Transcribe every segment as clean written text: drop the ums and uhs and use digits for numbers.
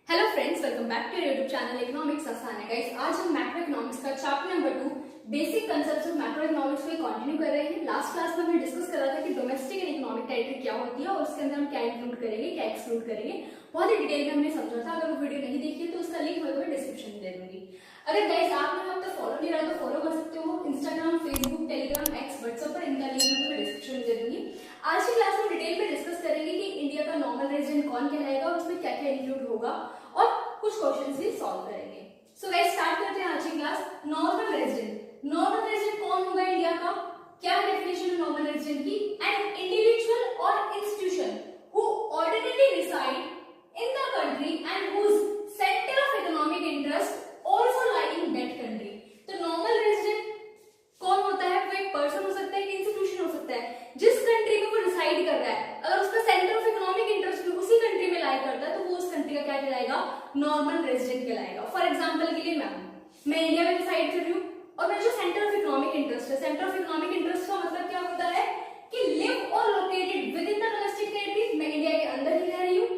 Hello friends, welcome back to YouTube channel economics आसान है guys. आज हम मैक्रो इकोनॉमिक्स का chapter number 2 basic concepts of macro economics को कंटिन्यू कर रहे हैं। लास्ट क्लास में हमने डिस्कस करा था कि डोमेस्टिक एंड इकोनॉमिक टेरिटरी क्या होती है और उसके अंदर हम क्या इंक्लूड करेंगे, क्या एक्सक्लूड करेंगे, बहुत ही डिटेल में हमने समझा था। अगर वो वीडियो नहीं देखी है तो उसका लिंक मैं तुम्हें डिस्क्रिप्शन में दे दूंगी। अगर गाइस आपने अब तक फॉलो नहीं रहा तो फॉलो कर सकते हो Instagram, Facebook, Telegram, x, WhatsApp पर। इनका लिंक मैं तुम्हें डिस्क्रिप्शन में दे दूंगी। आज की क्लास में डिटेल में डिस्कस करेंगे कि इंडिया का नॉर्मल रेजिडेंट कौन कहलाएगा और उसमें क्या क्या इंक्लूड होगा और कुछ क्वेश्चंस भी सॉल्व करेंगे। सो गाइस स्टार्ट करते हैं आज की class. Normal resident, normal resident कौन होगा इंडिया का, क्या है डेफिनेशन है नॉर्मल रेजिडेंट की? एन इंडिविजुअल और institution who ordinary reside in the country and whose centre of economic interest also lie in that country. तो नॉर्मल रेजिडेंट कौन होता है? वो एक पर्सन हो सकता है, एक इंस्टीट्यूशन हो सकता है जिस कंट्री में वो रिसाइड कर रहा है। अगर उसका सेंटर ऑफ इकोनॉमिक इंटरेस्ट भी उसी कंट्री में लाई करता है तो वो उस कंट्री का क्या कहलाएगा? नॉर्मल रेजिडेंट कहलाएगा। फॉर एग्जांपल के लिए मैं इंडिया में रिसाइड कर रही हूँ और मेरा जो सेंटर ऑफ इकोनॉमिक इंटरेस्ट है, सेंटर ऑफ इकोनॉमिक इंटरेस्ट का मतलब क्या होता है कि लिव और located with in the domestic territory, मैं इंडिया के अंदर ही रह रही हूँ,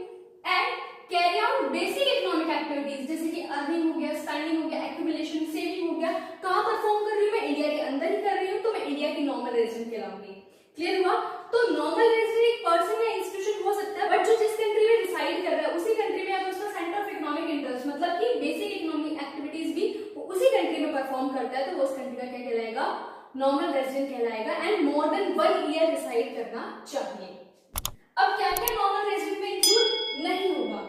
and carry out basic economic activities जैसे कि अर्निंग हो गया, स्पेंडिंग हो गया, एक्यूमुलेशन, सेविंग हो गया। कहां परफॉर्म कर रही हूँ? मैं इंडिया के अंदर ही कर रही हूँ, तो मैं इंडिया की नॉर्मल रेजिडेंट कहलाऊंगी। क्लियर हुआ? तो नॉर्मल रेजिडेंट एक पर्सन या इंस्टीट्यूशन हो सकता है, बट जो जिस कंट्री में रिसाइड कर रहा है उसी कंट्री में अगर उसका सेंटर ऑफ इकोनॉमिक इंटरेस्ट मतलब कि बेसिक इकोनॉमिक एक्टिविटीज भी वो उसी कंट्री में परफॉर्म करता है तो वो उस कंट्री का क्या कहलाएगा? नॉर्मल रेजिडेंट कहलाएगा। And more than 1 year reside करना चाहिए। अब क्या क्या नॉर्मल रेजिडेंट में इंक्लूड नहीं होगा?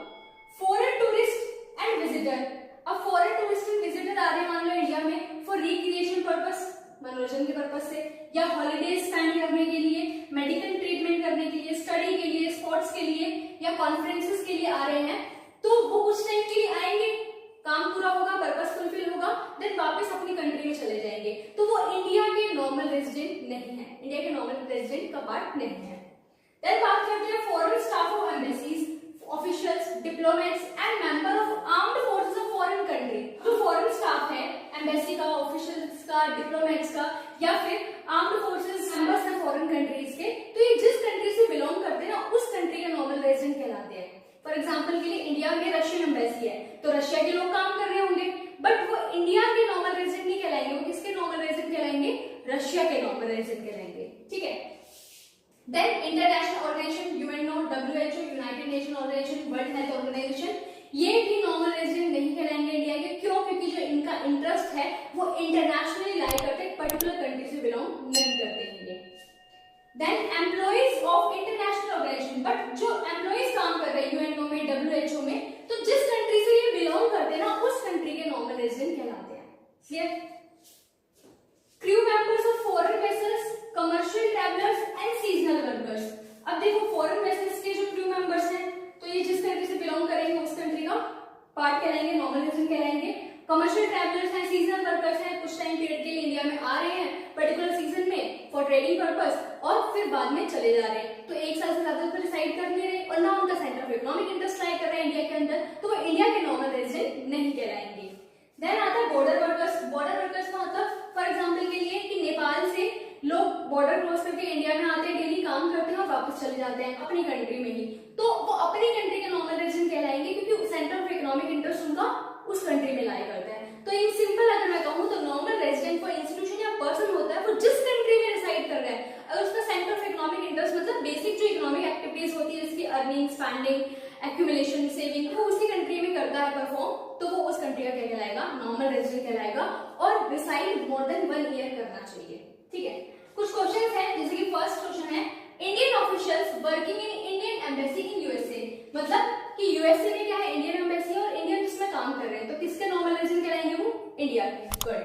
Foreign tourist and visitor. अब फॉरेन टूरिस्ट एंड विजिटर आ रहे मान लो इंडिया में फॉर रिक्रिएशन पर्पस, मनोरंजन के पर्पस से, या हॉलीडे स्पेंड करने के लिए, मेडिकल ट्रीटमेंट करने के लिए, स्टडी के लिए, स्पोर्ट्स के लिए या कॉन्फ्रेंसेस के लिए आ रहे हैं, तो वो कुछ टाइम के लिए आएंगे, काम पूरा होगा, पर्पस फुलफिल होगा, देन वापस अपनी कंट्री में चले जाएंगे। तो वो इंडिया के नॉर्मल रेजिडेंट नहीं है, इंडिया के नॉर्मल रेजिडेंट का पार्ट नहीं है। देन बात करते हैं foreign staff of embassies, officials, diplomats and member of armed forces of foreign country. जो फॉरेन स्टाफ है एम्बेसी का, ऑफिशियल्स का, डिप्लोमेट्स का या फिर आर्म्ड फोर्सेस मेंबर्स हैं फॉरेन कंट्रीज के, तो ये जिस कंट्री से बिलोंग करते हैं ना उस कंट्री के नॉर्मल रेजिडेंट कहलाते हैं। फॉर एग्जांपल के लिए इंडिया में रशियन एम्बेसी है तो रशिया के लोग काम कर रहे होंगे, बट वो इंडिया के नॉर्मल रेजिडेंट नहीं कहलाएंगे, वो किसके नॉर्मल रेजिडेंट कहलाएंगे? रशिया के नॉर्मल रेजिडेंट कहलाएंगे। ठीक है। Then international organisation, UNO, WHO, United Nation organisation, world health organisation, ये भी नॉर्मल रेजिडेंट नहीं कहलाएंगे इंडिया के। क्यों? क्योंकि जो इनका इंटरेस्ट है वो इंटरनेशनली लाई करते, पर्टिकुलर कंट्री से बिलोंग नहीं करते हैं। Then employees of international organisation, but जो एम्प्लॉइज काम कर रहे हैं यूएनओ में, डब्ल्यूएचओ में, तो जिस कंट्री से ये बिलोंग करते हैं ना उस कंट्री के नॉर्मल रेजिडेंट कहलाते हैं। Clear? Crew members of foreign vessels, commercial travellers and seasonal workers. अब देखो फॉरेन वेसल्स के जो क्रू मेंबर्स हैं तो ये जिस कंट्री से बिलोंग करेंगे उस कंट्री का पार्ट कहलाएंगे, नॉर्मल रेजिडेंट कहलाएंगे। कमर्शियल ट्रैवलर्स हैं, सीजनल वर्कर्स हैं, कुछ टाइम पीरियड के लिए इंडिया में आ रहे हैं पर्टिकुलर सीजन में फॉर ट्रेडिंग पर्पस और फिर बाद में चले जा रहे हैं, तो एक साल से ज्यादा तो रिसाइड कर नहीं रहे और ना उनका सेंटर ऑफ इकोनॉमिक इंटरेस्ट लाई कर रहे हैं इंडिया के अंदर, तो वो इंडिया के नॉर्मल रेजिडेंट नहीं कहलाएंगे। देन आता है बॉर्डर वर्कर्स। बॉर्डर वर्कर्स का मतलब फॉर एग्जांपल के लिए कि नेपाल से लोग बॉर्डर क्रॉस करके इंडिया में आते हैं, डेली काम करते हैं और वापस चले जाते हैं अपनी कंट्री में ही, तो वो अपनी कंट्री के नॉर्मल रेजिडेंट कहलाएंगे क्योंकि सेंटर ऑफ इकोनॉमिक इंटरेस्ट उनका उस कंट्री में लाई करता है। तो इन सिंपल अगर मैं कहूँ तो नॉर्मल रेजिडेंट कोई इंस्टीट्यूशन या पर्सन होता है वो जिस कंट्री में रिसाइड कर रहा है, अगर उसका सेंटर ऑफ इकोनॉमिक इंटरेस्ट मतलब बेसिक जो इकोनॉमिक एक्टिविटीज होती है जिसकी अर्निंग, स्पेंडिंग, एक्यूमुलेशन, सेविंग, वो उसी कंट्री में करता है परफॉर्म, तो वो उस कंट्री का क्या कहलाएगा? नॉर्मल रेजिडेंट कहलाएगा। और रिसाइड मोर देन 1 ईयर करना चाहिए। ठीक है। कुछ क्वेश्चंस हैं जैसे कि फर्स्ट क्वेश्चन है Indian officials working in Indian embassy in USA, मतलब कि यूएसए में क्या है? इंडियन एम्बेसी और इंडियन जिसमें काम कर रहे हैं, तो किसके नॉर्मल रेजिडेंट कहलाएंगे? वो इंडिया के। गुड।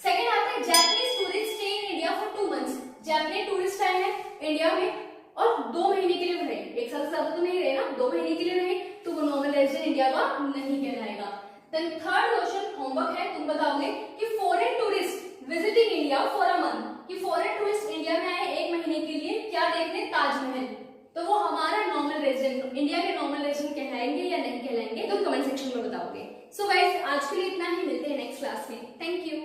सेकंड आता है Japanese tourist stay in India for 2 months. Japanese tourist आए हैं इंडिया में और 2 महीने के लिए रहे, एक साल से ज्यादा तो नहीं रहे ना, 2 महीने के लिए रहे, तो वो नॉर्मल रेजिडेंट इंडिया का नहीं कहलाएगा। देन थर्ड क्वेश्चन होमवर्क है, तुम बताओगे कि foreign tourist visiting India for a month, कि फॉरेन टूरिस्ट इंडिया में आए 1 महीने के लिए क्या देखने? ताजमहल, तो वो हमारा नॉर्मल रेजिडेंट, इंडिया के नॉर्मल रेजिडेंट कहलाएंगे या नहीं कहलाएंगे, तो कमेंट सेक्शन में बताओगे। सो गाइस आज के लिए इतना ही, मिलते हैं नेक्स्ट क्लास में। Thank you.